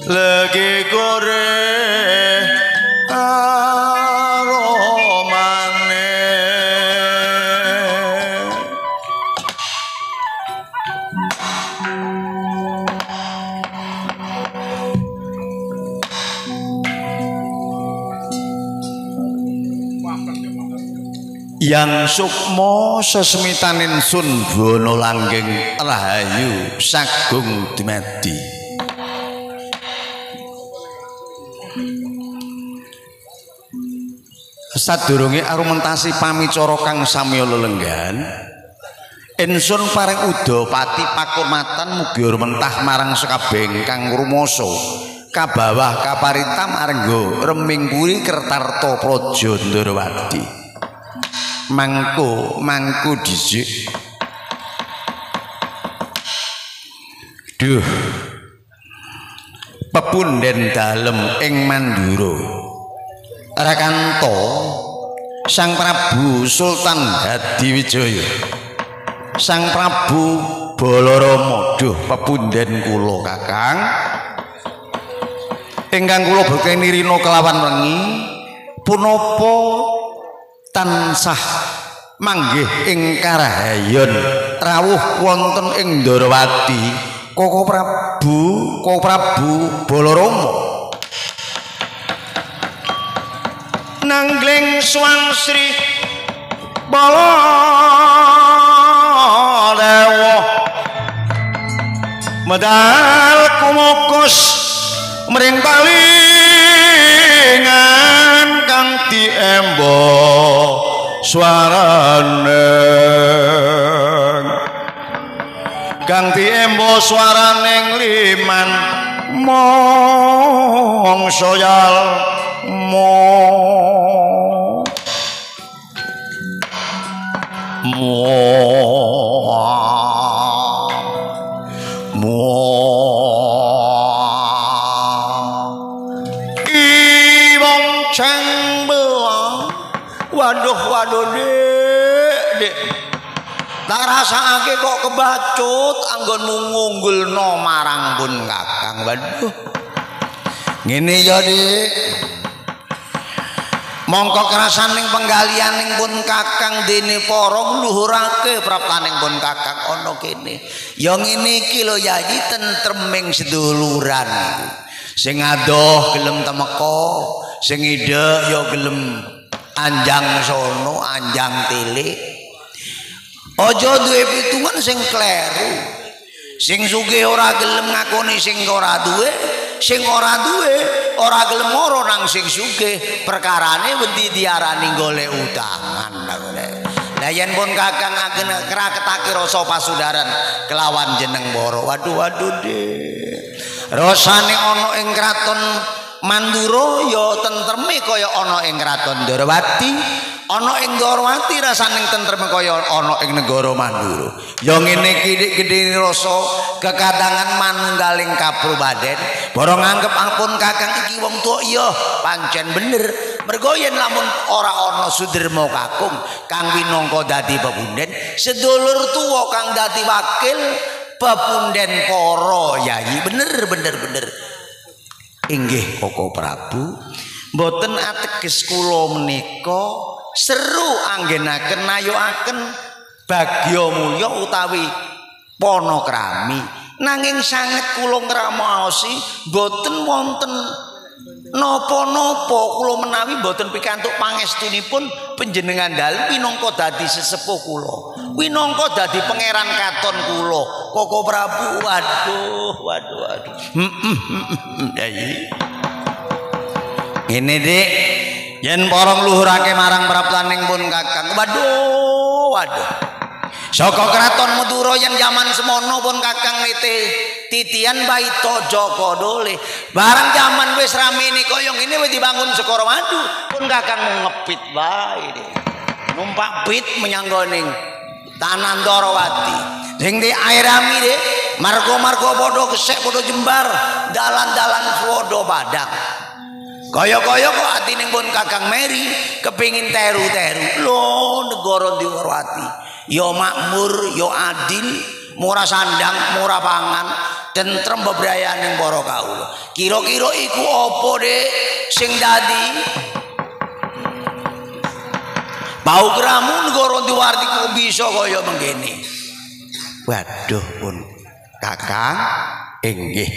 lagi goreng aromane yang sukmo sesmitanin sun bono langgeng rahayu sagung dumadi sadurunge argumentasi pamicara kang samya lelenggan insun paring udapati pakurmatan mugi mentah marang sekabeh kang rumasa kabawah kaparintam arengga reming puri Kertarta Praja Ndarawati mangku dhisik duh pepunden dalem ing Mandura Rakanta Sang Prabu Sultan Hadiwijaya Sang Prabu Balarama duh pepunden kula Kakang ingkang kula bekteni rina kelawan wengi punapa tansah manggih ing karahayon rawuh wonten ing Ndarawati Koko Prabu Balarama nanggling swangsri Baladewa medal kumokus mring palingan kang diembo swarane kang diembo swaraning liman mongso yal waduh dek tak rasake kok kebacut anggonmu ngunggulno marang pun Kakang waduh ngene ya Dik mongko kerasaning penggalianing pun Kakang dene para ngluhurake praptaning pun Kakang ana kene ya ngene iki lho Yayi tentreming seduluran sing adoh gelem temeka sing idek ya gelem anjang sono anjang tilik aja duwe pitungan sing kleru sing sugih ora gelem ngakoni sing ora duwe sing ora duwe ora gelem moro nang sing sugih perkarane wedi diarani golek utangan lah yen pun Kakang agen kraketake rasa pasudaran kelawan jeneng Boro waduh Dik rasane ana ing kraton Mandura ya tentreme kaya ana ing kraton Ndarawati ana ing Ndarawati rasaning tentreme kaya ana ing negara Mandura ya ngene iki gedhe rasa kekadangan manunggaling kaprobaden bara nganggep ampun Kakang iki wong tuwa iya pancen bener mergo yen lamun ora ana Suderma kakung kang winangka dadi pepunden sedulur tuwa kang dadi wakil pepunden para Yayi bener inggih Koko Prabu mboten ateges kula menika seru anggenaken nayoaken bagya mulya utawi panakrami nanging sanget kula ngramosi mboten wonten napa-napa kula menawi mboten pikantuk pangestunipun panjenengan dalem minangka dadi sesepuh kula winangka dadi pangeran katon kula Koko Prabu waduh ini Dik yen para ngluhurake marang praptaning pun Kakang waduh saka kraton Madura yen jaman semono pun Kakang nite titian baita Jaka Dole barang jaman wis ramene kaya ngene wis dibangun Sekara Madu pun Kakang ngepit wae numpak bit menyanggoning Tanah Ndarawati sing di airami Dik marga-marga padha gesek padha jembar dalan-dalan padha padang kaya-kaya kok atining pun Kakang Meri kepingin teru-teru lho negara Ndarawati ya makmur ya adil murah sandang murah pangan tentrem bebrayaning para kawula. Kira-kira iku apa Dik sing dadi paugramu negara diwarti kok bisa kaya mengkene. Waduh pun Kakang inggih.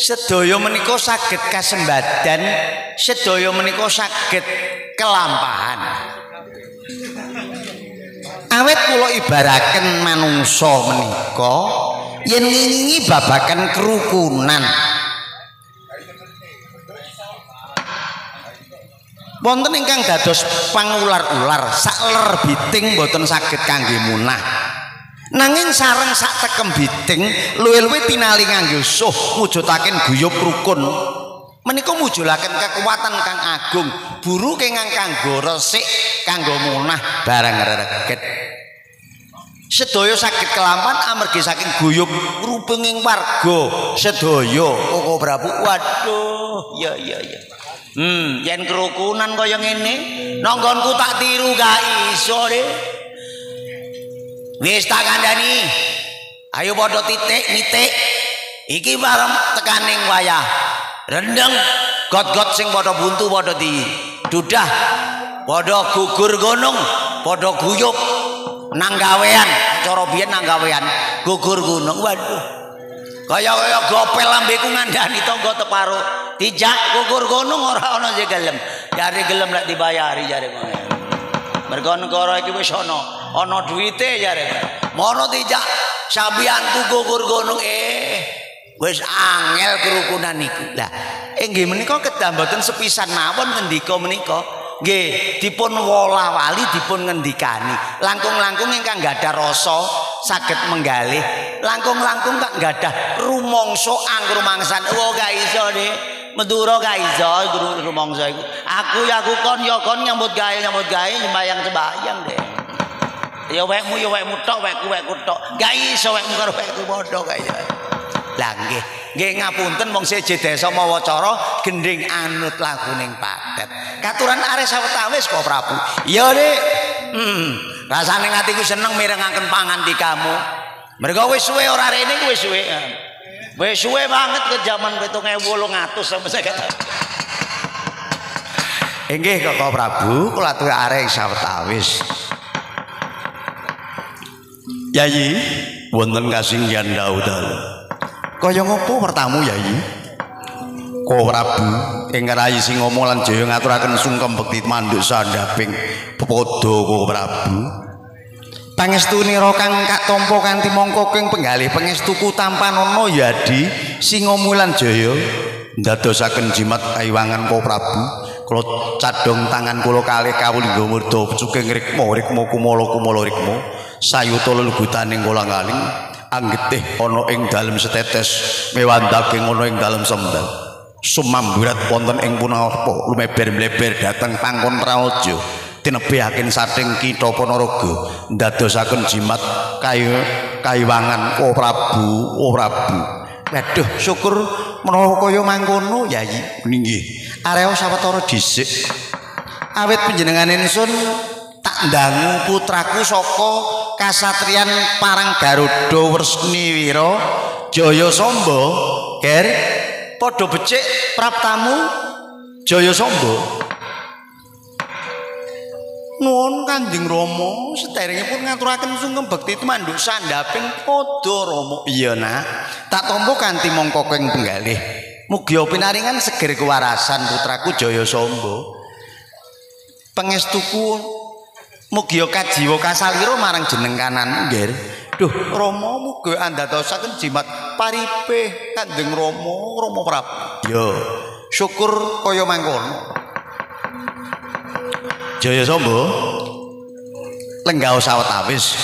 Sedaya menika saged kasembadan, sedaya menika saged kelampahan. Awet kula ibaraken manungsa menika yen ngingi babagan kerukunan. Wonten ingkang dados pangular-ular sakler biting boten saged kangge munah. Nanging sareng sak tekem biting luwih-luwih tinali ngangge suh mujudaken guyub rukun. Menika mujulaken kekuatan kang agung, buru kenging kanggo resik, kanggo munah barang reget. Sedaya saged kelampan amargi saking guyub rupenging warga sedaya Koko Prabu. Waduh, ya. Yen kerukunan kaya ngene, nanggonku tak tiru gak iso Dik. Wis tak kandhani. Ayo padha nitik. Iki bareng tekaning wayah. Rendeng got-got sing padha buntu padha didudah. Padha gugur gunung, padha guyub nang gawean. Cara biyen nang gawean gugur gunung. Waduh. Kaya gopel lambeku ngandhani tangga teparo. Dijak gugur gunung ora ana sing gelem. Jare gelem lek dibayari jare ngono. Mergo negara iki wis ana duwite jare. Mono dijak sabiyantu gugur gunung wis angel kerukunan niku. Lah inggih menika kedah mboten sepisan mawon ngendika menika. Nggih dipun wola-wali dipun ngendikani. Langkung-langkung ingkang gadah rasa saged menggalih. Langkung-langkung tak gadah rumangsa angrumangsan. Oh gak iso Dik. Madura gak iso rumangsa iku. Aku kon nyambut gawe sembayang Dik. Ya wekmu tok, wekku tok. Gak iso wekmu karo wekku padha kaya. Lah nggih ngapunten wong seje desa mawacara gending anut laguning patet. Katuran arek sawetawis kok Prabu. Ya Dik. Rasane atiku seneng mirengaken pangantikamu. Mergo wis suwe ora rene wis suwe. Wis suwe banget ke jaman 7800 sampai saya kata. Inggih Koko Prabu, kula tuwe arek sawetawis. Yayi, wonten kasinggihan dalu-dalu. Kaya ngopo pertamu Yayi? Koko Prabu ingkang rayi Singama lan Jaya ngaturaken sungkem bekti manduk sandhaping pepodo Koko Prabu. Pangestune kang kak tampa kanthi mangka keng penggalih pangestuku tampanana Yadi Singama lan Jaya ndadosaken jimat kaiwangan Koko Prabu. Kula cadhong tangan kula kalih kawulingga murda sugeng rikma kumala rikma sayuta lelugutaning kolang-kaling anggetih ana ing dalem setetes mewan daging ana ing dalem sembel sumamburat wonten ing punapa lumeber mleber dhateng pangkon praja tinebihaken saking Kitha Panaraga ndadosaken jimat kaiwangan Koko Prabu. Waduh syukur menawa kaya mangkono Yayi. Nggih arep sawetara dhisik awit panjenengan ingsun tak ndangu putraku saka kasatriyan Parang Garuda Wresniwira Jayasamba ger padha becik praptamu Jayasamba. Nuwun Kanjeng Rama sederengipun ngaturaken sungkem bekti manduk sandhaping padha Rama. Iya nak tak tampa kanthi mangka keng penggalih mugi pinaringan seger kewarasan putraku Jayasamba. Pangestuku mugi kajiwa kasalira marang jeneng kanan nggih. Duh Rama mugi andadosaken jimat paripe Kanjeng Rama Prabu. Ya syukur kaya mangkono. Jayasamba lenggah sawetawis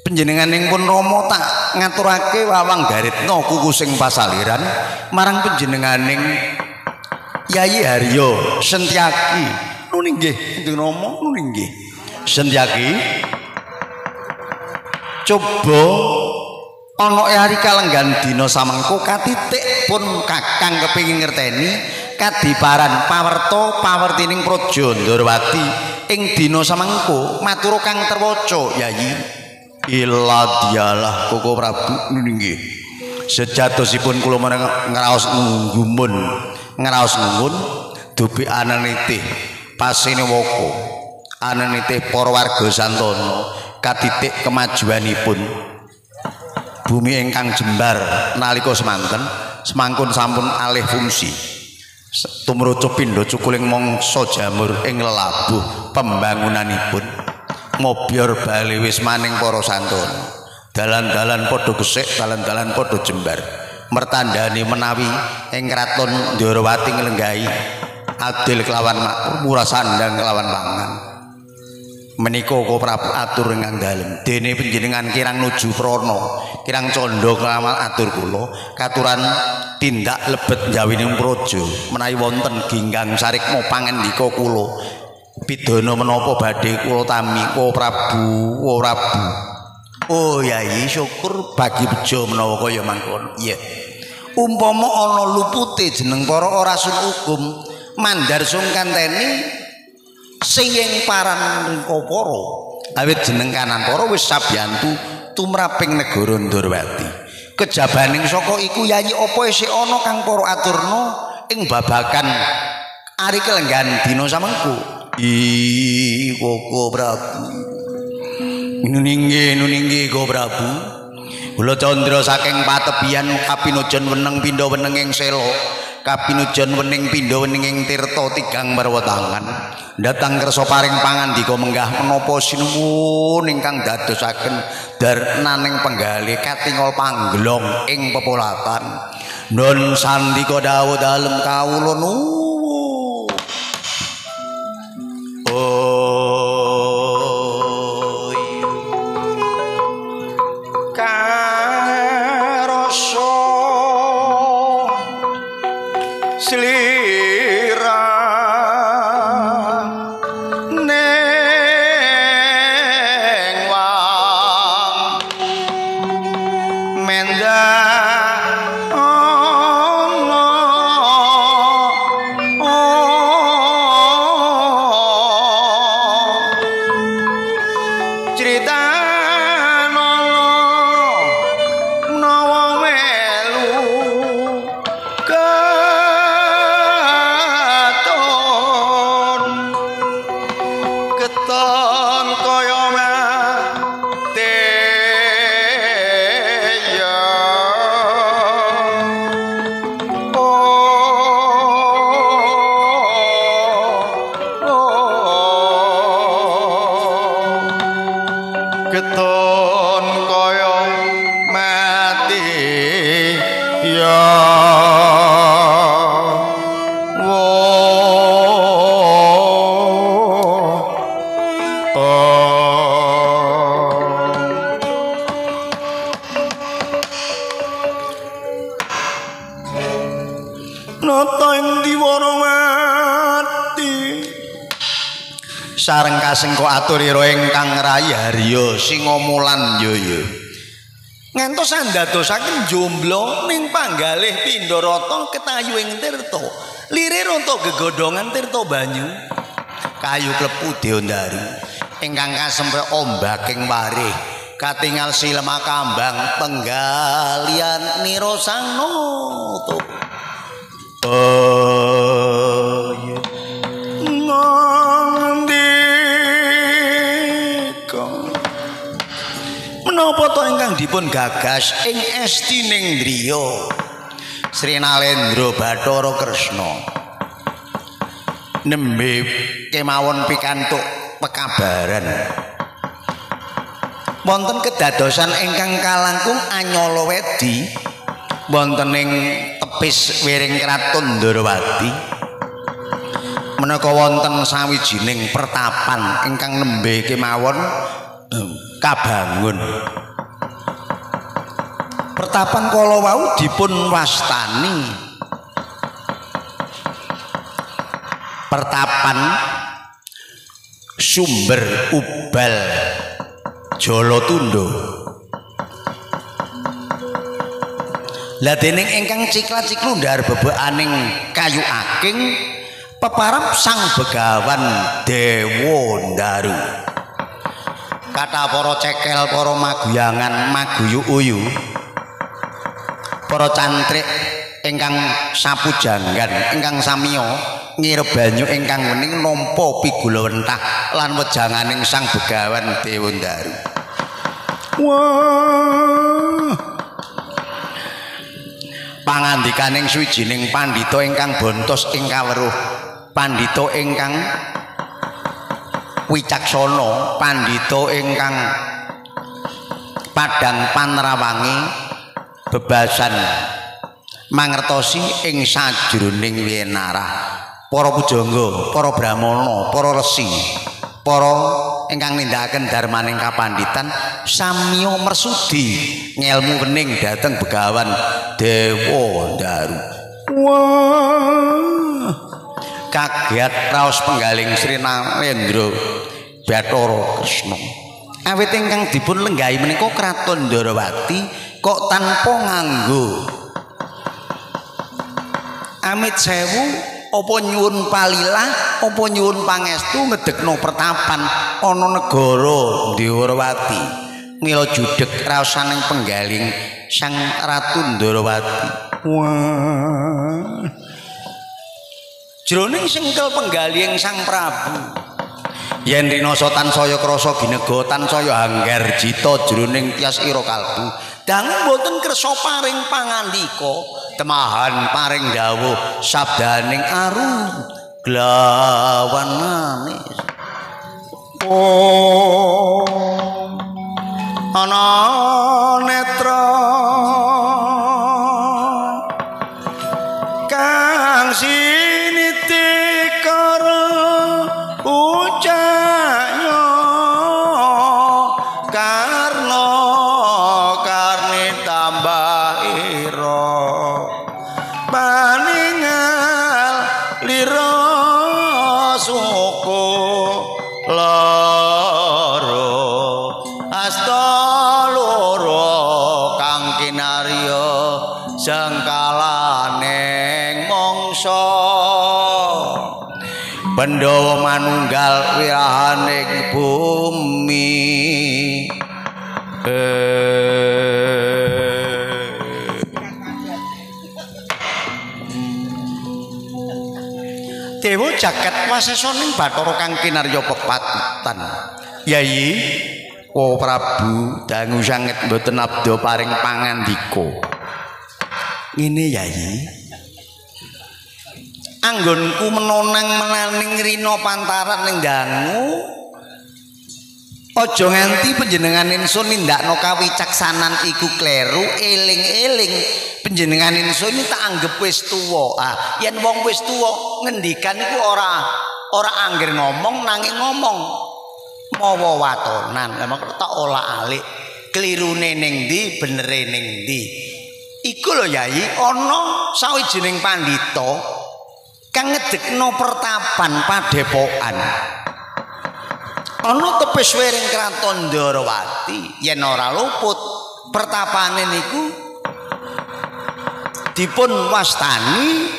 panjenenganing pun Rama tak ngaturake wawang garitna kukusing pasaliran marang panjenenganing Yayi Harya Sentyaki. Nuning nggih Kanjeng Rama nuning nggih. Sentyaki coba ana hari kalenggan dina samengko katitik pun Kakang kepengin ngerteni kadiparan pawerta pawertining Praja Ndrawati ing dina samengko matur kang terwaca Yayi. Ila dialah Koko Prabu nggih. Sejatosipun kula ngraos ngunggun dupi ananitih pasine waka ananitih para warga Santana katitik kemajuanipun bumi ingkang jembar nalika semanten semangkun sampun alih fungsi tumrucup pindha cukuling mangsa jamur ing lelabuh pembangunanipun ngobyor bali wis maning para Santana dalan-dalan padha gesik dalan-dalan padha jembar mertandani menawi ing kraton Ndrawati nglenggahi adil kelawan makmur murah sandang kelawan pangan menika Koko Prabu atur ingkang dalem dene panjenengan kirang nuju prana kirang candha kelawan atur kula katuran tindak lebet njawining praja menawi wonten ginggang sarikma pangandika kula pidana menapa badhe kula tami Koko Prabu oh yai syukur bagi bejo menawa kaya mangkono iya umpama ana lupute jeneng para orasun hukum mandar sungkanteni sing paran Rikapara awit jeneng kanan para wis sabiyantu tumraping negara Ndrawati kejabaning saka iku yayi apa isih ana kang para aturna ing babagan ari kelenggan dina samengko Koko Prabu nuninggi Koko Prabu kula candra saking patebian kapinujon weneng pindha weneng ing sela kapinujon wening pindha wening ing tirta tigang marwatangan datang kersa paring pangandika menggah menapa sinuwun ingkang dadosaken darnaning penggalih katingal pangglong ing pepolatan nun sandika dawuh dalem kawula nuwun sareng kasengko aturira ingkang rayi harya singomulan yoyo ngantos andadosaken jomblo ning panggalih Pindharata ketayu ing tirta lirir untuk gegodhongan tirta banyu kayu klepu deondaru ingkang kasemprek ombaking warih katingal silema kambang penggalian nira sang noto menapa to ingkang dipun gagas ing estining driya Sri Nalendra Bathara Kresna nembe kemawon pikantuk pekabaran wonten kedadosan ingkang kalangkung anyala wedi wonten ing tepis wiring kraton Ndrawati menika wonten sawijining pertapan ingkang nembe kemawon kabangun pertapan kala wau dipun wastani pertapan Sumber Ubal Jalatundha lah dening ingkang cikla-ciklu ndar bebeaning kayu aking peparap Sang Begawan Dewa Ndaru Kata para cekel, para maguyangan, maguyu uyu, para cantrik ingkang sapujanggan, ingkang samiya ngirep banyu ingkang wening nampa pigula wentah lan wejanganing Sang Begawan Dewa Ndaru. Wah. Pangandikaning suwijining pandhita ingkang bontos ing kaweruh, pandhita ingkang wicaksana, pandhita ingkang padhang panrawangi bebasan mangertosi ing sajroning winarah. Para pujangga, para brahmana, para resi, para ingkang nindakaken darmaning kapandhitan samiya mersudi ngelmu wening dhateng Begawan Dewa Ndaru. Wah, kaget raos penggaling Sri Narendra Bathara Kresna. Awit ingkang dipun lenggahi menika Kraton Ndarawati kok tanpa nganggo amit sewu apa nyuwun palilah, apa nyuwun pangestu ngedekno pertapan ana negara Ndarawati. Mila judheg raosaning penggaling Sang Ratu Ndarawati. Wah. Jroning sengkel penggaling Sang Prabu yen rinasa tansaya krasa ginega tansaya hanggar jita jroning tias ira kalbu dangu boten kersa paring pangandika temahan paring dawuh sabdaning aru glawan manis. Oh ana netra kang sinitikara ucanya karna karni tambah ira paningal lira suku loro asta loro kang kinarya sengkalaning mangsa Pandhawa manunggal wirahaning bumi. Dewa jagat wasesaning Bathara kang kinarya pepatitan. Yai, O Prabu dangu sanget mboten abda paring pangandika. Ngene Yai. Anggonku menonang menaning rina pantaran ning dangu. Aja nganti panjenengan ingsun nindakno kawicaksanan iku kleru, eling-eling panjenengan ingsun tak anggap wis tuwa. Yen wong wis tuwa ngendikan iku ora anggere ngomong nanging ngomong mawa watonan. Lah mok tak olah-alik klirune ning ndi, benere ning ndi. Iku lho Yai, ana sawijining pandhita kang ngedekno pertapan padepokan. Ana tepis wering Kraton Ndarawati, yen ora luput pertapane niku dipun wastani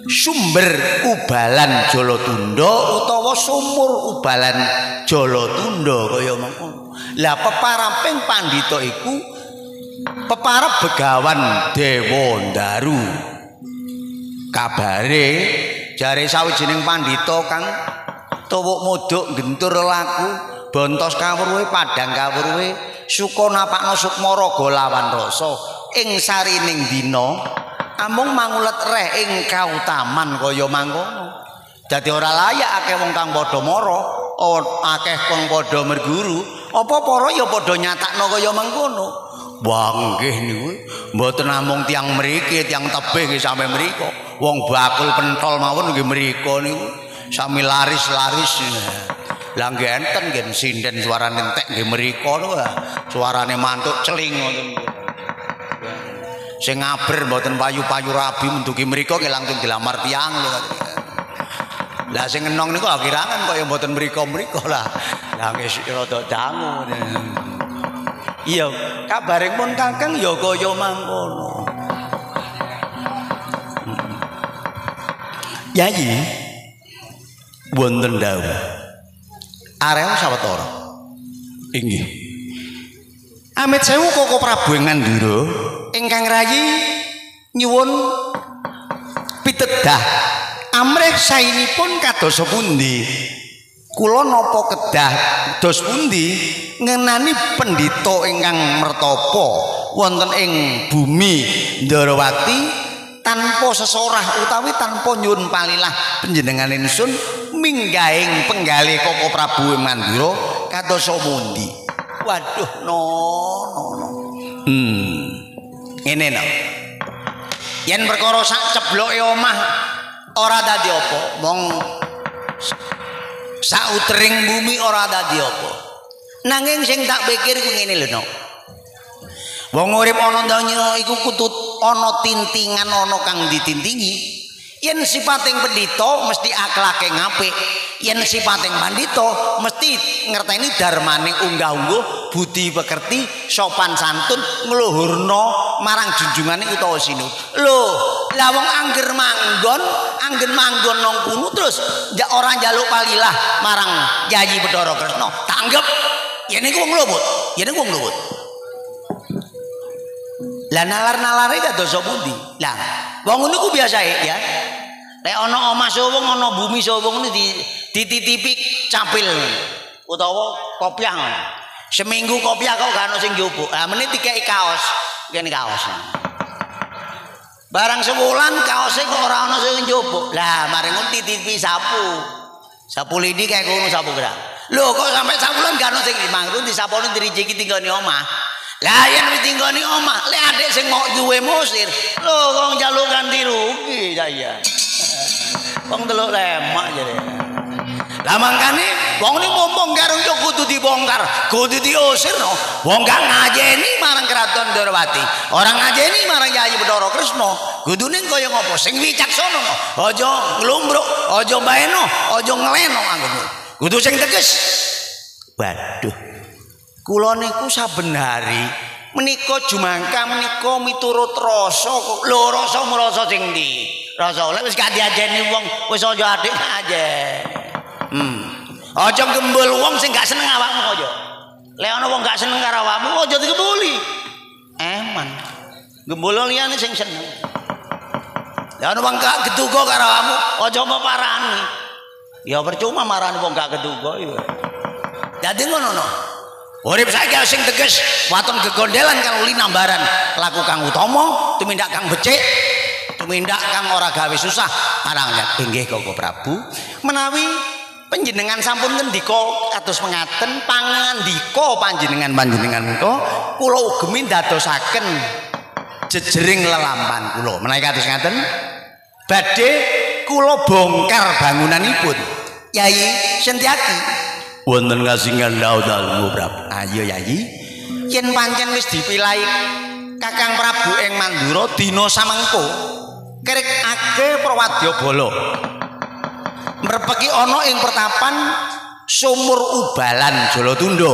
sumber ubalan Jalatunda utawa sumur ubalan Jalatunda kaya mengkono. Lah peparaping pandhita iku peparap Begawan Dewa Ndaru. Kabare jare sawijining pandhita kang tuwuk muduk gentur laku bontos kawruhe padhang kawruhe suka napakno sukmaraga lawan rasa ing sarining dina amung mangulet reh ing kautaman kaya mangkono. Dadi ora layak akeh wong kang padha mara, akeh wong padha merguru, apa para ya padha nyatakno kaya mangkono. Wah nggih niku mboten namung tiyang mriki, tiyang tebih nggih sampe mriko. Wong bakul pentol mawon nggih mriko niku sami laris-laris. Lah nggih enten nggih sinden suarane entek nggih mriko niku. Suarane mantuk celing ngoten. Sing ngaber mboten payu-payu rabi mendugi mriko nggih langsung dilamar tiyang lho. Lah sing enong niku kirangan kaya mboten mriko-mriko lah. Lah nggih rada dangu. Iya, kabaring pun Kakang ya kaya mangkono. Yai wonten dawuh. Areo sawetara. Inggih. Amit sewu Koko Prabu ing Ngandura ingkang rayi nyuwun pitedah amrih sainipun kadosa pundi kula napa kedah dos pundi ngenani pendhita ingkang mertapa wonten ing bumi Ndarawati tanpa sesorah utawi tanpa nyuwun palilah panjenengan ingsun minggahing penggalih Koko Prabu ing Mandura kadosa pundi. Waduh no. Ngene no. Yen perkara sak cebloke omah ora dadi apa, mong sautering bumi ora dadi apa. Nanging sing tak pikir ku ngene lho no. Wong urip ana donya iku kudu ana tintingan ana kang ditintingi. Yen sipating pendhita mesti akhlake ngapik. Yen sipating pandhita mesti ngerteni darmane unggah-ungguh, budi pekerti, sopan santun, ngluhurna marang junjungane utawa sinut. Lho, lah wong angger manggon nang kono terus ora njaluk palilah marang Yayi Bathara Kresna. Tanggep yen iku wong luput. Lah nalar-nalare kados pundi? Lah, wong niku biasae ya. Nek ana omah sowong ana bumi sowong dititipi capil utawa kopiah. Seminggu kopiah kok gak ono sing njupuk. Lah menit dikeki kaos, kene kaos. Barang sebulan kaose kok ora ono sing njupuk. Lah mari ngono dititipi sapu. Sapu lidi kayak ngono sapu gerak. Lho kok sampai sabulan gak ono sing mangru disapone dirijiki tinggone omah. Lah yen wis tinggone omah, lek adik sing mau duwe musir, lho kok njaluk ganti rugi saya. Wong delok lemak jare. Lah mangkane wong ni mumpung karo yo kudu dibongkar, kudu diusir no. Wong gak ngajeni marang Kraton Ndarawati, orang ngajeni marang Yayi Bathara Kresna. Kudune kaya ngopo? Sing wicaksana no. Aja nglumbruk, aja baeno, aja ngleno anggone. Kudu sing tegas. Waduh. Kula niku saben hari menika jumangka menika miturut rasa kok. Lho rasa merasa sing ndi? Rasa oleh wis gak diajeni wong, wis aja adik aja. Aja gembul wong sing gak seneng awakmu aja. Lek ana wong gak seneng karo awakmu aja digembuli. Eman. Gembul liyane sing seneng. Lek ana wong gak geduga karo awakmu aja meparani. Ya percuma marani wong gak geduga ya. Dadi ngono no. Urip saiki sing teges, waton gegondelan kang linambaran, laku kang utama, tumindak kang becik, tumindak kang ora gawe susah. Parang inggih Koko Prabu, menawi panjenengan sampun ngendika kados mengaten pangandika panjenengan menika kula ugemi ndadosaken jejering lelampahan kula. Menawi kados ngaten badhe kula bongkar bangunanipun Yayi Sentyaki. Wonten kasingan daud-daud Prabu. Ayo Yayi, yen pancen wis dipilahi Kakang Prabu ing Mandura dina samengko, kerikake Prawadyabala. Mrepeki ana ing pertapan Sumur Ubalan Jalatundha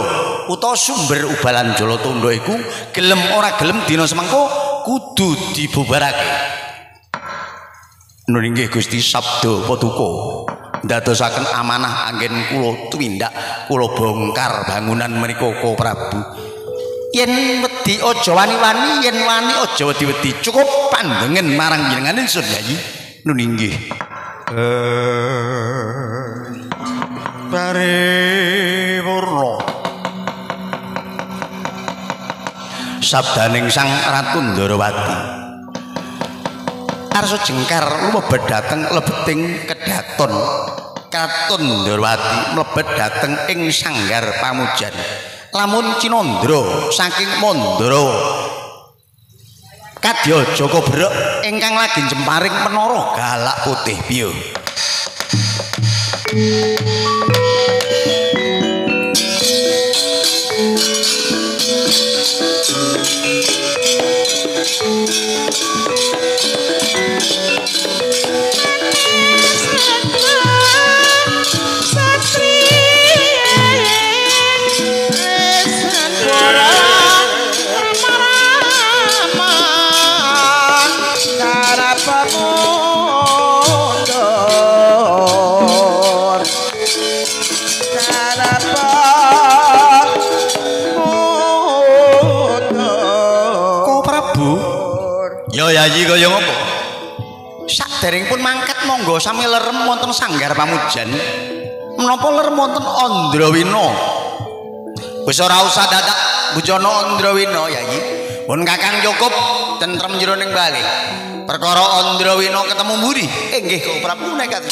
utawa Sumber Ubalan Jalatundha iku gelem ora gelem dina semengko kudu dibubarake. Nggih Gusti sabda paduka ndadosaken amanah anggen kula tumindak kula bongkar bangunan menika Koko Prabu. Yen wedi aja wani-wani, yen wani aja wedi-wedi. Cukup pandengen marang jenengan ingsun Yayi. Nun inggih. Paripurna. Sabdaning Sang Ratu Ndarawati. Arsa jengkar lumebet dhateng lebeting kedaton Kraton Ndarawati mlebet dhateng ing sanggar pamujan. Lamun Cinandra saking Mandara kadya Jaka Brek ingkang lagi jemparing menara galak putih piyo. Para Bu. Ya yayi kaya ngopo? Saderengipun mangkat monggo sami lerem wonten sanggar pamujan. Menapa lerem wonten Andrawina? Wis ora usah dadak bujana Andrawina yayi. Pun Kakang cukup tentrem jroning bali. Perkara Andrawina ketemu mburi. Nggih kok Prabu nekat.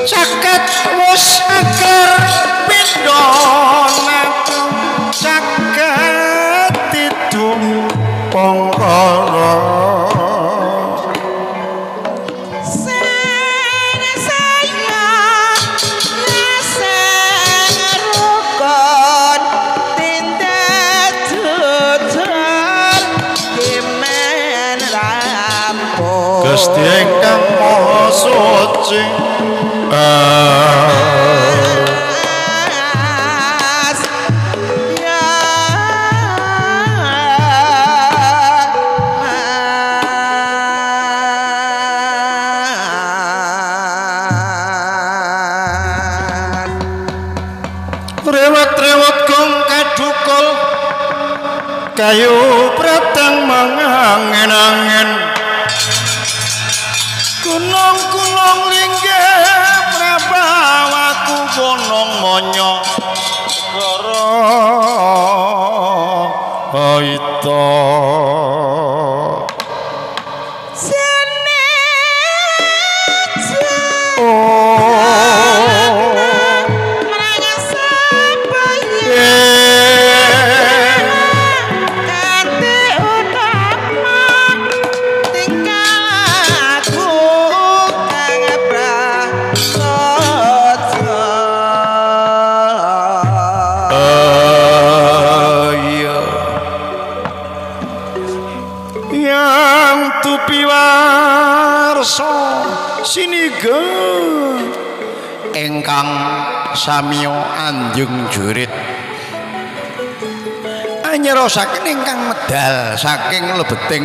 Caket wis agar pindha caket tidung pangkara Gusti ingkang Maha Suci Rewet-rewet gong kadukul kayu pratang mangangin-angin Gunung-gunung linggih prabawaku gunung monyo Rara Aita Siniga ingkang samiya anjung jurit anyerosaken ingkang medal saking lebeting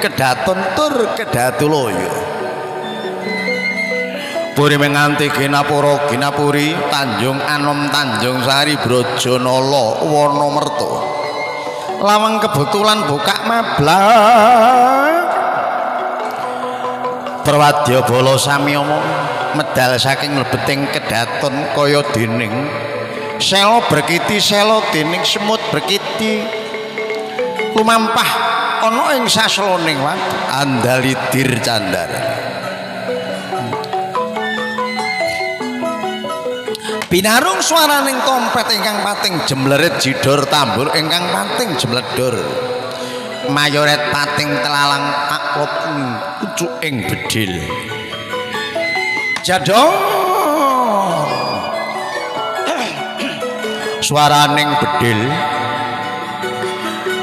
kedaton tur kedatulaya puri menganti ginapura ginapuri Tanjung Anom Tanjung Sari Brajanala Wanamerta lawang kebetulan buka mablak Perwadya bala samiyama medal saking lebeting kedaton kaya dening sela berkiti sela dening semut berkiti lumampah ana ing sasloning watu andalidir candara binarung swaraning trompet ingkang pating jemlerit jidor tambur ingkang pating jemledor mayoret pating telalang aklop ucuk ing bedil jadong swaraning bedil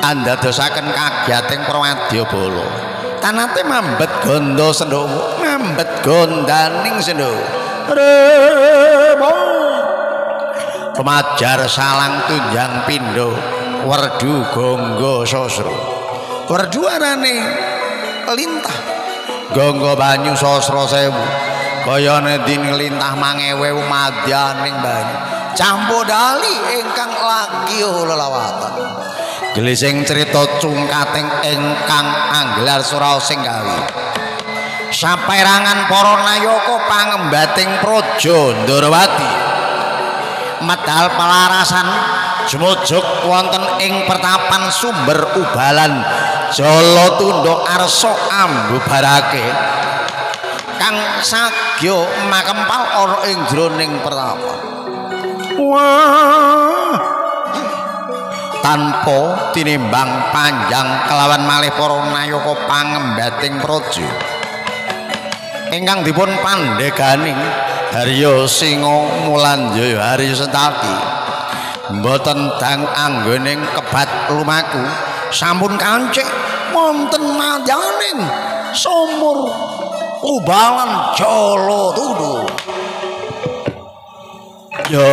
andadosaken kagiyating Prawadya bala tanate mambet gondo sendhawa mambet gondaning sendhawa remo pemajar salang tunjang pindho werdu gangga sasra werdu arane lintah gangga banyu sasra sewu kayane dene lintah mangewu madyaning banyu campodali ingkang lagi lelawatan gelising cerita cungkating ingkang anggelar suraosing gawi saperangan para nayaka pangembating praja Ndarawati medal pelarasan jumujug wonten ing pertapan sumber ubalan Jalatundha arsa ambubarake kang sagya makempal ana ing jroning pertapan wah tanpa tinimbang panjang kelawan malih para nayaka pangembating praja ingkang dipun pandheganing Harya Singa Mulanjaya Harya Sentaki mboten dang anggoning kebat lumaku sampun kancik wonten madyaning sumur ubalan Jalatundha ya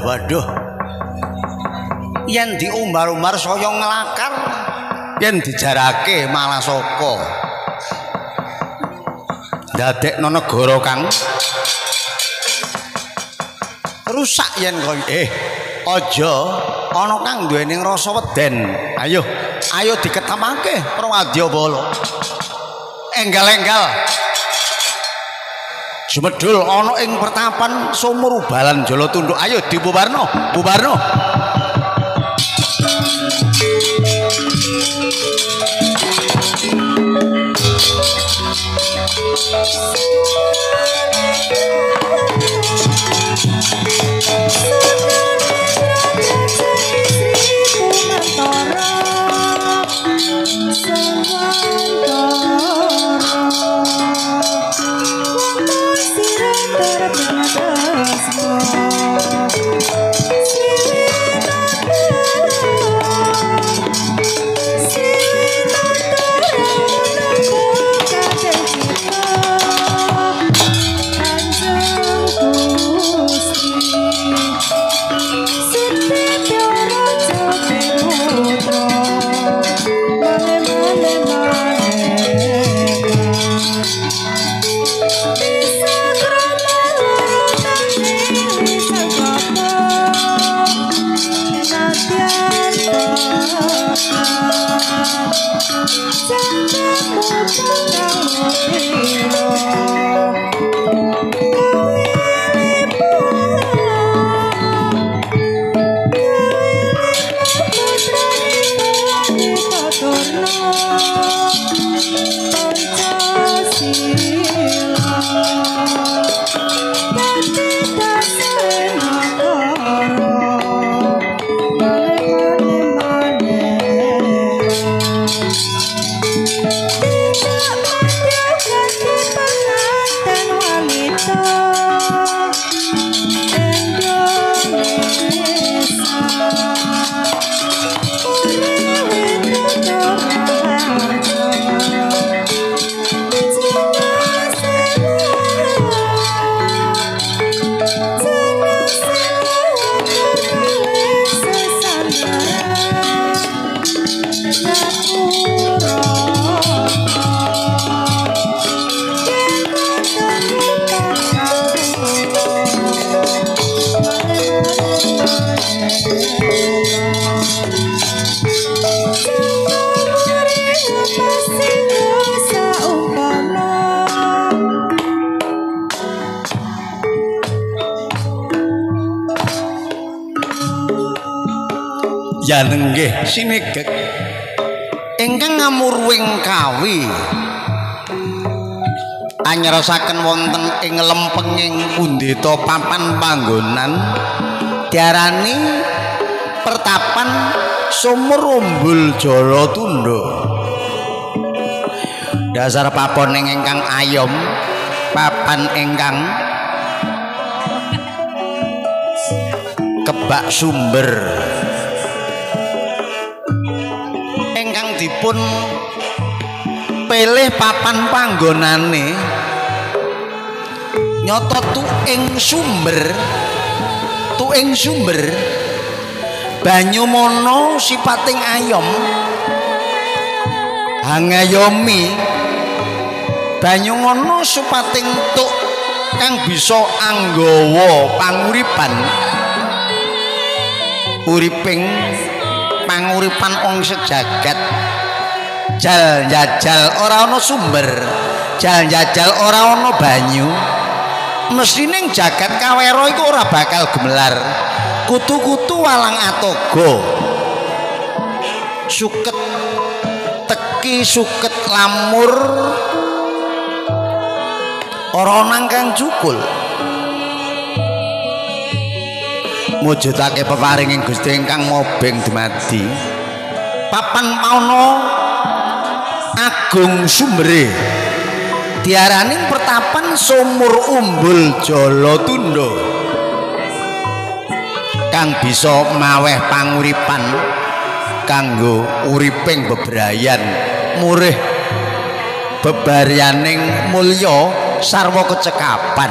Waduh, yen diumbar-umbar saya ngelakar, yen dijarake malah saka. Dadekno negara Kang rusak yen koyo aja ana kang duweni rasa weden. Ayo diketamake Prawadyabala. Enggal-enggal Jumedul ana ing pertapan sumur ubalan Jala Tunduk. Ayo dibubarno. Ya nenggih sinegek ingkang ngamurwing kawi anyerasaken wonten ing lempenging undhita papan panggonan diarani pertapan Sumur Umbul Jalatundha. Dasar papan ingkang ayom, papan ingkang kebak sumber ingkang dipun pilih papan panggonane nyoto tuing sumber banyu mono sipating ayom hangayomi banyu mono sipating tuk kang bisa anggawa panguripan uriping panguripan wong sejagat. Jal jajal ora ana sumber, jal jajal ora ana banyu, mestine jagat kawero iku ora bakal gemelar. Kutu-kutu walang atoga, suket teki suket lamur, ora nang kang cukul. Mujudake peparinging Gusti ingkang mobeng dumadi. Papan mauna agung sumbere diaraning pertapan Sumur Umbul Jalatundha kang bisa maweh panguripan kanggo uriping bebrayan murih bebaryaning mulya sarwa kecekapan.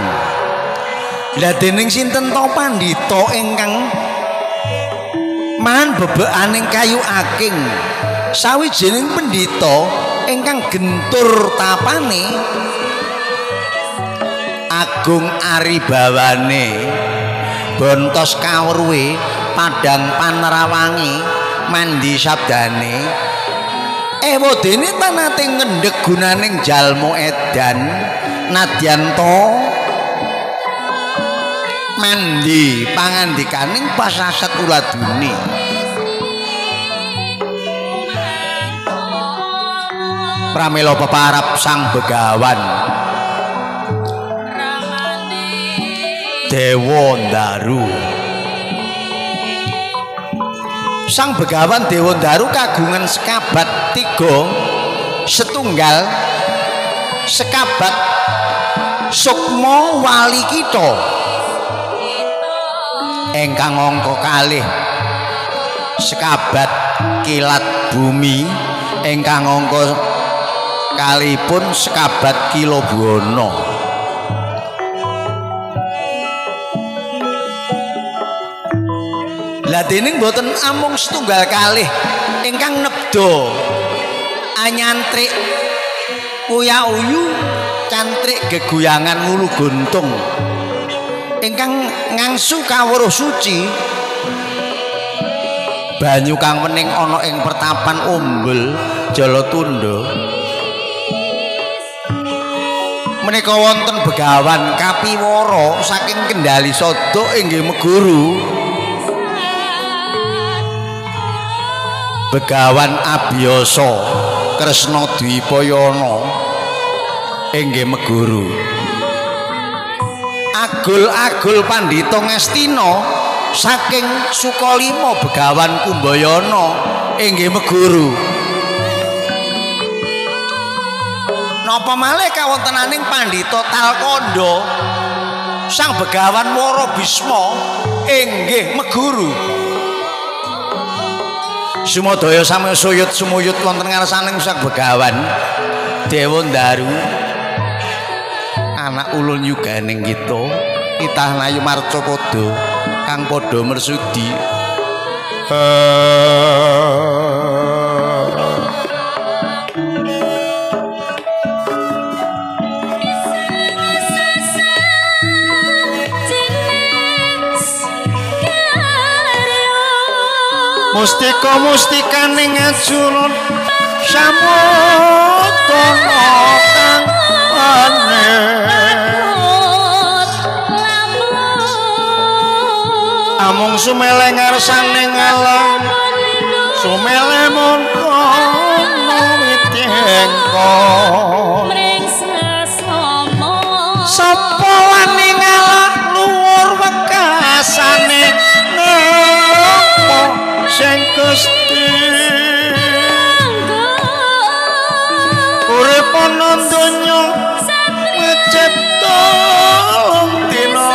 Lah dening sinten to pandhita ingkang man bebeaning kayu aking sawijining pendhita ingkang gentur tapane agung aribawane bontos kawruhe padang panerawangi mandi sabdane ewa dene tanate ngendheg gunaning jalma edan nadyanto mandi pangandikaning pasasat uladune. Pramila peparap Sang Begawan Dewa Ndaru. Sang Begawan Dewa Ndaru kagungan sekabat 3 setunggal sekabat Sukma Wali Kita ingkang angka 2 sekabat Kilat Bumi ingkang angka kalipun sekabat Kilobuana. Lah dening boten amung setunggal kalih ingkang nebda anyantrik uya-uyu cantrik gegoyangan ngulu guntung ingkang ngangsu kawruh suci banyu kang wening ana ing pertapan Umbul Jalatundha menika wonten begawan kapiwara saking Kendali Sada inggih Meguru. Begawan Abiyasa Kresna Dwipayana inggih Meguru. Agul-agul Pandhita Ngastina saking Sukalima Begawan Kumbayana inggih Meguru. Napa malih kawontenaning Pandhita Talkanda Sang Begawan Warabisma inggih Meguru. Sumadaya sami suyut sumuyut wonten ngarsaning Sang Begawan Dewa Ndaru anak ulun yuganing kita nayu marcapada kang padha mersudi. Mustika mustikaning ajurun samudana kang aneh amung sumele ngarsaning alam sumele mongko mitengko mring sesama sapa wani ngalah luwur wekasane napa sing Gusti urip ana donya ngecipta dina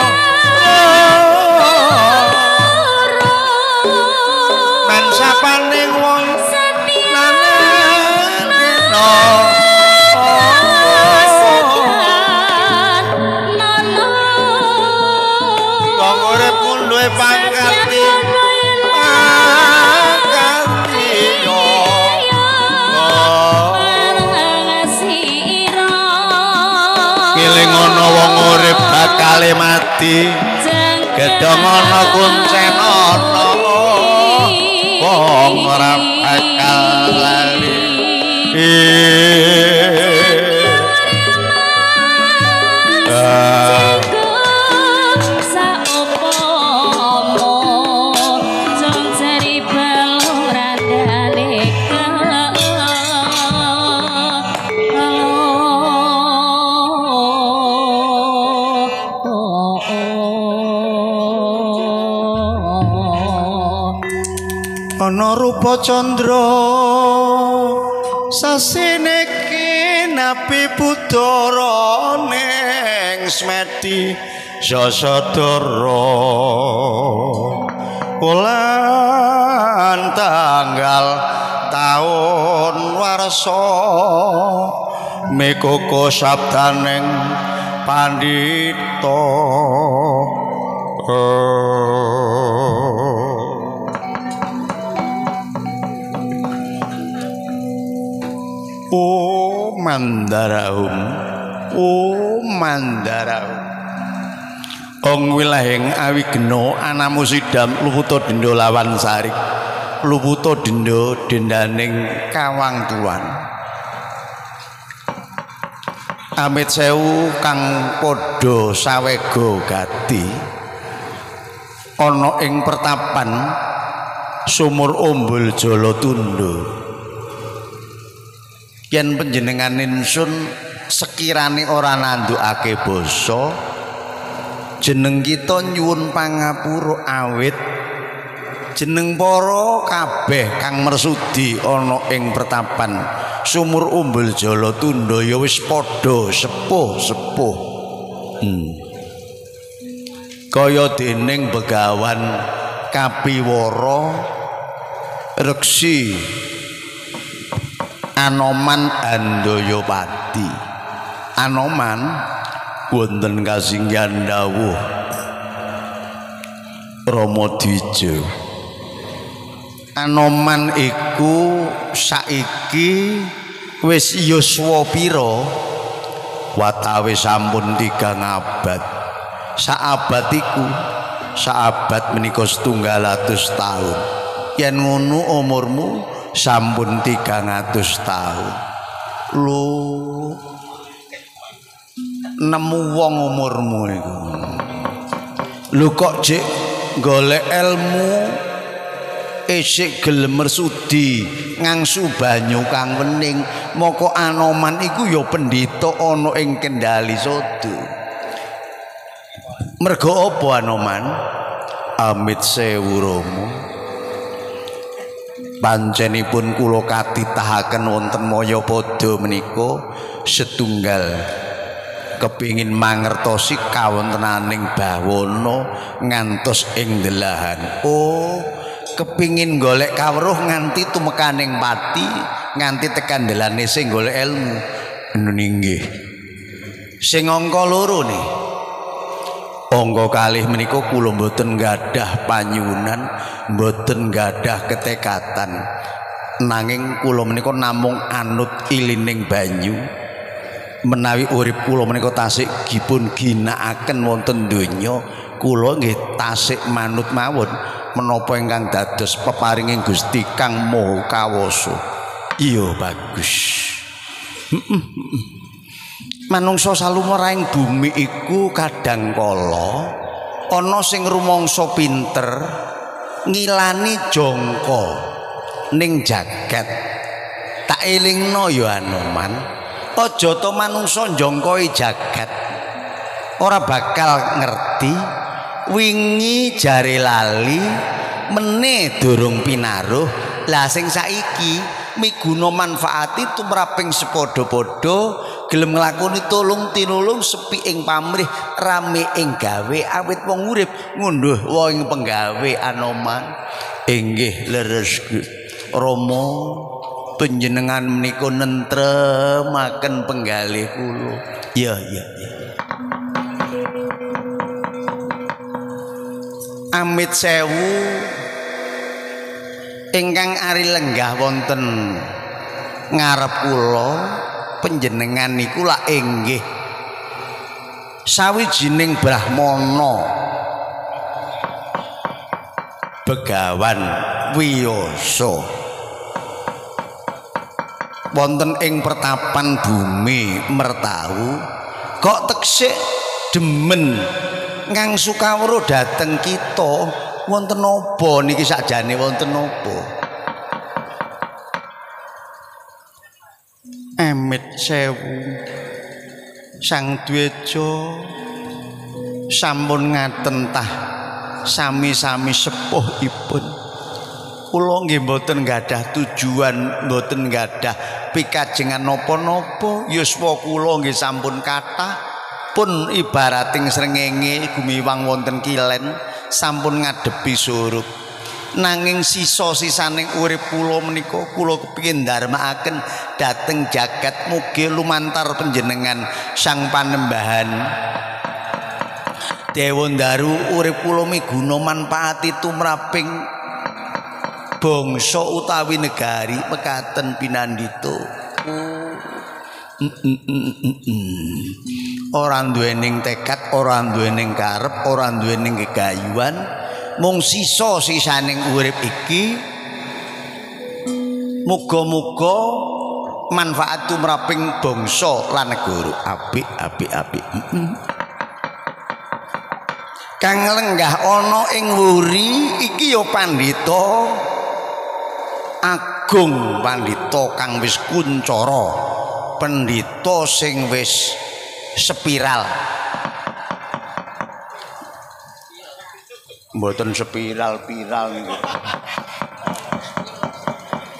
lan sapaning wong pangkati keling ana wong urip bakale mati gedhong ana kuncen ana wong ora bakal lali ana rupa candra sasine kinapi budara ning smedi sasadara wulan tanggal taun warsa mikoko sabdaning pandhita Mandaraum ong wilahing awigena anamu sidam luputa denda lawan sarik luputa denda dendaning kawang tuan amit sewu kang padha sawega gati ana ing pertapan sumur Umbul Jalatundha yen panjenengan ingsun sekirane ora nandukake basa jeneng kita nyuwun pangapura awit jeneng para kabeh kang mersudi ana ing pertapan sumur Umbul Jalatundha ya wis padha sepuh-sepuh kaya dening Begawan Kapiwara Reksi Anoman Andayapati Anoman wonten kasinggihan dawuh Rama Dwija Anoman iku saiki wis yuswa pira watawis sampun 3 abad saabad iku saabad menika 700 taun yen ngono umurmu sampun 300 tahun lu nemu wong umurmu iku lu kok jek golek ilmu isik gelem mersudi ngangsu banyu kang wening moko Anoman iku ya pendhita ana ing Kendali Sodo mergo apa Anoman amit sewu Rama panjenipun kula katitahaken wonten Mayapada menika setunggal kepingin mangertosi kawontenaning bawana ngantos ing delahan oh kepingin golek kawruh nganti tumekaning pati nganti tekan delane sing golek ilmu nggih sing angka loro nih angka kalih menika kula mboten gadah panyuwunan mboten gadah ketekatan nanging kula menika namung anut ilining banyu menawi urip kula menika tasik dipun ginakaken wonten donya kula nggih tasik manut mawon menapa ingkang dados peparinging Gusti Kang Maha Kawasa iya bagus manungsa salumrahing bumi iku kadang kala ana sing rumangsa pinter ngilani jangka ning jagat tak elingno ya Anoman aja to manungsa njangkai jagat ora bakal ngerti wingi jare lali meneh durung pinaruh lah sing saiki miguna manfaati tumraping sepadha-padha gelem nglakoni tulung tinulung sepi ing pamrih rame ing gawe awit wong urip ngunduh wong penggawe anoman inggih leres Rama panjenengan menika nentremaken penggalih kula ya amit sewu ingkang ari lenggah wonten ngarep kula panjenengan niku lak inggih sawijining brahmana begawan wiyasa wonten ing pertapan bumi mertau kok teksik demen ngang sukawruh dateng kita wonten napa niki sakjane wonten napa Amit sewu sang Dweja sampun ngaten tah sami-sami sepuhipun kula nggih mboten gadah tujuan mboten gadah pikajengan napa-napa yuswa kula nggih sampun kathah pun ibarating srengenge gumiwang wonten kilen sampun ngadepi surup nanging sisa-sisaning urip kula menika kula kepengin ndharmaaken dhateng jagat mugi lumantar panjenengan sang panembahan Dewa Ndaru urip kula miguna manfaati tumraping bangsa utawi negari mekaten pinandhita ora duwening tekad ora duwening karep ora duwening gegayuhan mung sisa-sisaning urip iki muga-muga manfaat tumraping bangsa lan negara apik kang lenggah ana ing wuri iki ya pandhita agung pandhita kang wis kuncara pandhita sing wis spiral mboten spiral-piral niku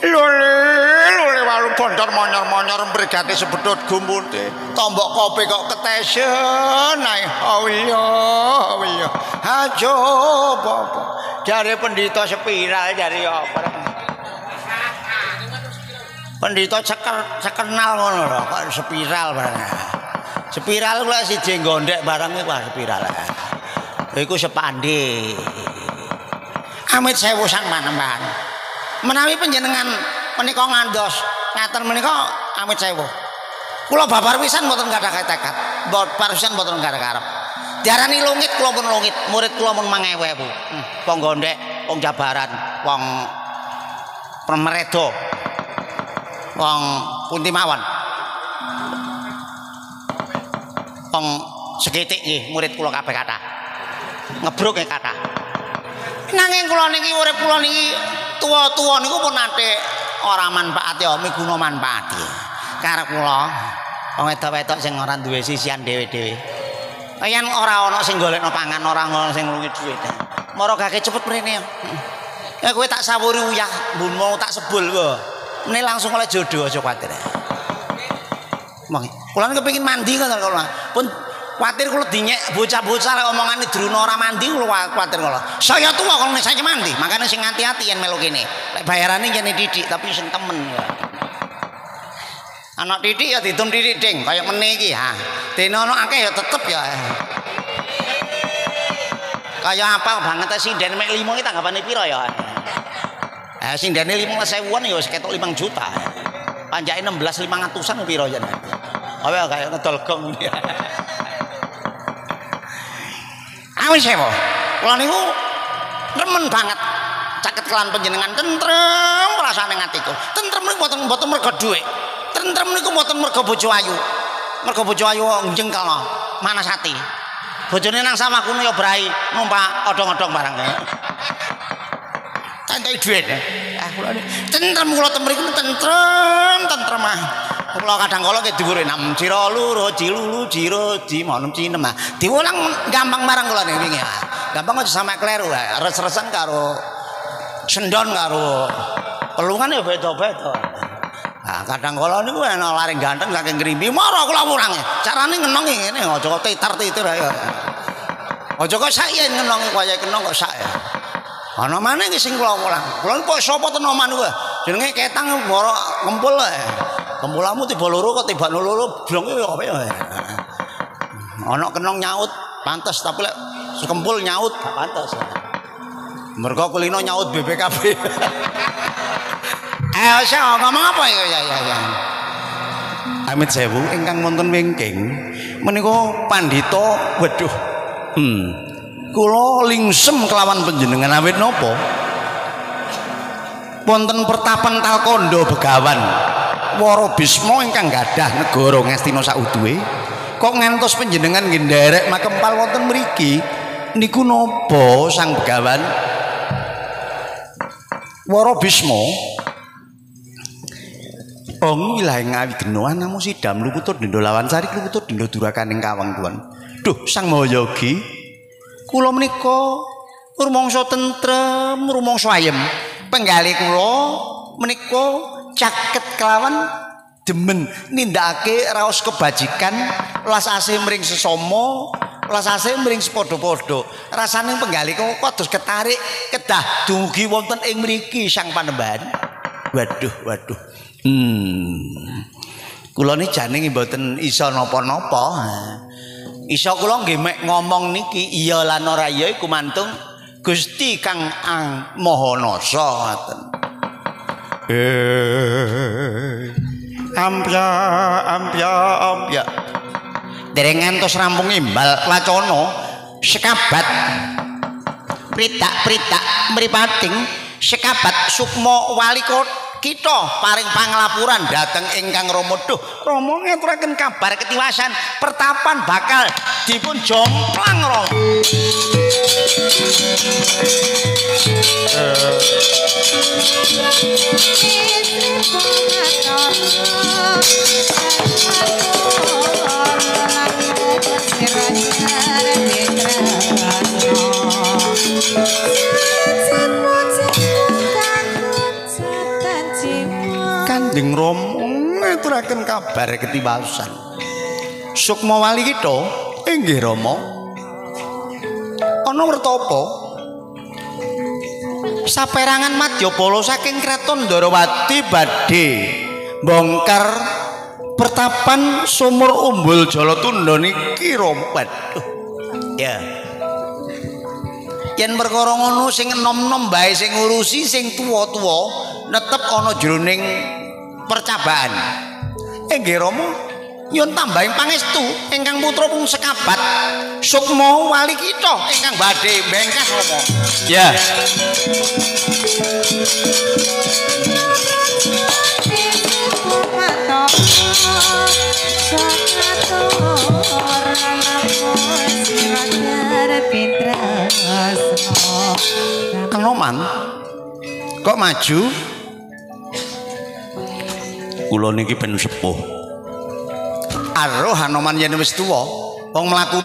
lule walu bondor monyor-monyor mbrigate sebetut gumunte tombok kopi kok ketesen ae Allah aja apa jare pendhita spiral jare apa pendhita cekenal ngono lho kok spiral barang spiral kuwi siji gondek barang iku spiral iku sepandhe amit sewu sang panembahan menawi panjenengan menika ngandos ngaten menika amit sewu kula babar pisan mboten gadah tekad babar pisan mboten gadah karep diarani lungit kula pun lungit murid kula pun 5000 wong gondek wong jabaran wong Permeredo wong Puntimawan wong sekitik nggih murid kula kabeh kathah ngebruk nggih kathah nanging kula niki urip kula niki tuwa-tuwa niku pun nate ora manfaate miguna manfaati karep kula wong wedok-wedok sing ora duwe sisian dhewe-dhewe yen ora ana sing golekno pangan ora ana sing nglungi dhuwit mara gake cepet mrene ya kowe tak sawuri uyah mbun mau tak sebul kok mene langsung oleh jodoh aja kuwatir mong kula kepengin mandi kok kula pun kuwatir kula dinyek bocah-bocah lek omongane druna ora mandi kula kuwatir kula saya tua kalau saiki mandi makane sing hati-hati yen melu kene lek bayarane jane didik tapi sing temen ya anak didik ya ditum didik ding kaya meneh iki ha dene ana akeh ya tetep ya kaya apa banget sinden mek 5 iki tanggapane pira ya sindene 15.000-an ya wis ketok 5 juta panjake 16.500-an pira jan apa kaya ngedol gong awis sewu kula niku remen banget caket kelan panjenengan tentrem rasane atiku tentrem niku mboten mergo dhuwit tentrem niku mboten mergo bojo ayu mergo bojo ayu njengkelno manas ati bojone nang sawah kuno ya brai numpak odong-odong barang tantai dhuwit kula tentrem kula temriku tentrem Kula kadang kala ki dhuwure 6 cira loro cilulu cira di monem cinem. Diulang gampang marang kula ning wingi. Gampang aja sampe kleru. Res-resen karo sendon karo pelungan ya beda-beda. Nah, kadang kala niku ana lari ganteng saking ngrimpi mara kula murange. Carane ngenongi ngene aja kok titar-titir ae. Aja kok sak yen ngenongi kaya kenong kok sak ya. Ana maneh iki sing kula mulang. Kula kok sapa tenoman kuwi? Jenenge ketang mara ngempul ae. Kempulamu tiba loro kok tiba loro blonge apa ya. Ana kenong nyaut pantes tapi lek sekempul nyaut gak pantes. Mergo kulino nyaut BPKB. Saya ngomong apa ya. Amit sewu ingkang wonten wingking menika pandhita waduh. Kula lingsem kelawan panjenengan awit napa? Wonten pertapan Talkondo Begawan. Wara Bisma ingkang gadah negara Ngastina sauduhe kok ngantos panjenengan nggih nderek makempal wonten mriki niku napa Sang Begawan? Wara Bisma Ong ilahe ngawi genoan namu sidam luputut denda lawan sari luputut denda durakaning kawang tuan. Duh Sang Mahayogi kula menika rumangsa tentrem rumangsa ayem penggalih kula menika caket kelawan demen nindakake raos kebajikan las asih mring sesama las asih mring sepadha-padha rasane penggalih kula kados ketarik kedah dumugi wonten ing mriki Sang Panembahan. Waduh kula niki jane mboten isa napa-napa. Isa kula nggih mek ngomong niki iya lan ora iya iku mantung Gusti Kang Maha Nasa ngoten. Ampya. Dereng ngantos rampung imbal wacana sekabat pritak mripating sekabat sukma wali kita paring panglapuran dhateng ingkang Rama. Duh, Rama ngaturaken kabar ketiwasan pertapan bakal dipun jomplang Rama. Kanjeng Rama ngaturaken kabar ketiwasan sukma wali kita inggih Rama ana mertapa saperangan Madyabala saking Kraton Ndarawati badhe bongkar pertapan sumur Umbul Jalatunda niki Rama. Waduh ya yen perkara ngono sing enom-enom bae sing ngurusi sing tuwa-tuwa netep ana jroning percabaan. Inggih Rama nyuwun tambahing pangestu ingkang putra pun sekabat sukma wali kita ingkang badhe bengkas Rama. Ya. Anoman kok maju kula niki ben sepuh aruh Anoman yen wis tuwa wong mlaku